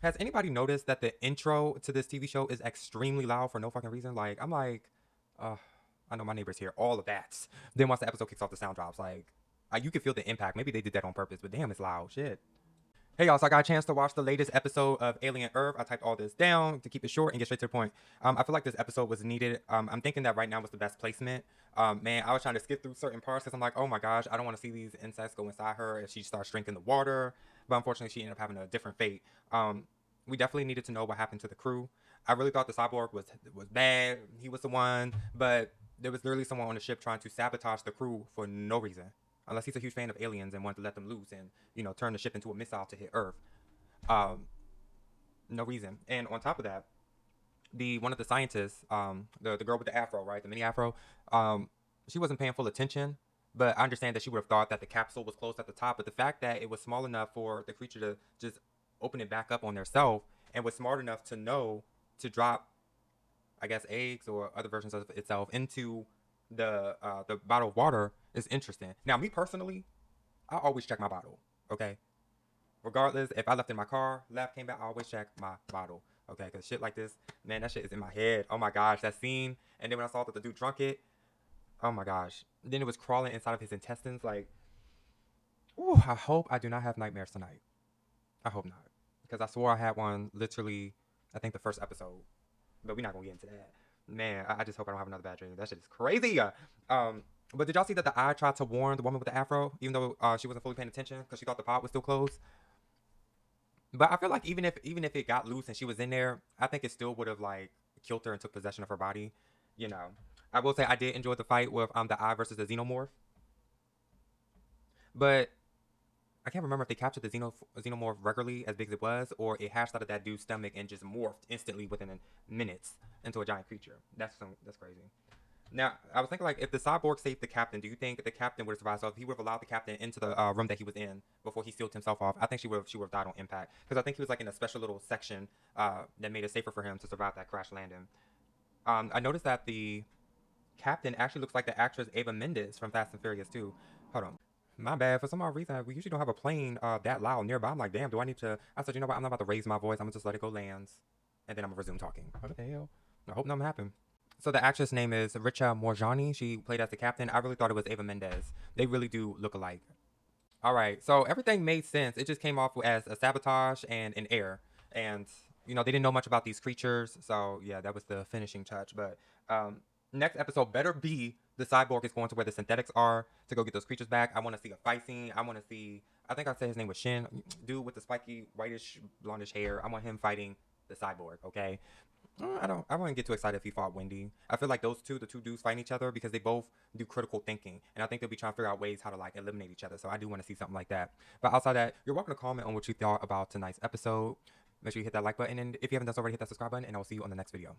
has anybody noticed that the intro to this TV show is extremely loud for no fucking reason? Like, I'm like, uh, I know my neighbors hear all of that. Then once the episode kicks off, the sound drops. Like, you can feel the impact. Maybe they did that on purpose, but damn, it's loud. Shit. Hey y'all, so I got a chance to watch the latest episode of Alien Earth. I typed all this down to keep it short and get straight to the point. I feel like this episode was needed. I'm thinking that right now was the best placement. Man, I was trying to skip through certain parts because I'm like, oh my gosh, I don't want to see these insects go inside her if she starts drinking the water. But unfortunately, she ended up having a different fate. We definitely needed to know what happened to the crew. I really thought the cyborg was bad. He was the one, but there was literally someone on the ship trying to sabotage the crew for no reason. Unless he's a huge fan of aliens and wanted to let them loose and, you know, turn the ship into a missile to hit Earth. No reason. And on top of that, one of the scientists, the girl with the afro, right, the mini afro, she wasn't paying full attention. But I understand that she would have thought that the capsule was closed at the top. But the fact that it was small enough for the creature to just open it back up on theirself and was smart enough to know to drop, I guess, eggs or other versions of itself into the bottle of water is interesting. Now, me personally, I always check my bottle. Okay, regardless if I left in my car, left, came back, I always check my bottle. Okay, because shit like this, man, that shit is in my head. Oh my gosh, that scene. And then when I saw that the dude drunk it, oh my gosh. Then it was crawling inside of his intestines. Like, ooh, I hope I do not have nightmares tonight. I hope not, because I swore I had one literally. I think the first episode, but we're not gonna get into that. Man, I just hope I don't have another bad dream. That shit is crazy. But did y'all see that the eye tried to warn the woman with the afro, even though she wasn't fully paying attention because she thought the pod was still closed? But I feel like even if it got loose and she was in there, I think it still would have like killed her and took possession of her body. You know, I will say I did enjoy the fight with the eye versus the xenomorph, but I can't remember if they captured the xenomorph regularly as big as it was, or it hatched out of that dude's stomach and just morphed instantly within minutes into a giant creature. That's crazy. Now, I was thinking, like, if the cyborg saved the captain, do you think the captain would have survived? So if he would have allowed the captain into the room that he was in before he sealed himself off, I think she would have died on impact. Because I think he was, like, in a special little section that made it safer for him to survive that crash landing. I noticed that the captain actually looks like the actress Ava Mendes from Fast and Furious too. Hold on. My bad. For some odd reason, we usually don't have a plane that loud nearby. I'm like, damn, do I need to? I said, you know what? I'm not about to raise my voice. I'm going to just let it go lands. And then I'm going to resume talking. What the hell? I hope nothing happened. So the actress name is Richa Morjani. She played as the captain. I really thought it was Ava Mendes. They really do look alike. All right. So everything made sense. It just came off as a sabotage and an error. And, you know, they didn't know much about these creatures. So, yeah, that was the finishing touch. But next episode better be the cyborg is going to where the synthetics are to go get those creatures back. I want to see a fight scene. I want to see, I think I said his name was Shin. Dude with the spiky, whitish, blondish hair. I want him fighting the cyborg, okay? I wouldn't get too excited if he fought Wendy. I feel like the two dudes fighting each other because they both do critical thinking. And I think they'll be trying to figure out ways how to like eliminate each other. So I do want to see something like that. But outside that, you're welcome to comment on what you thought about tonight's episode. Make sure you hit that like button. And if you haven't done so already, hit that subscribe button. And I'll see you on the next video.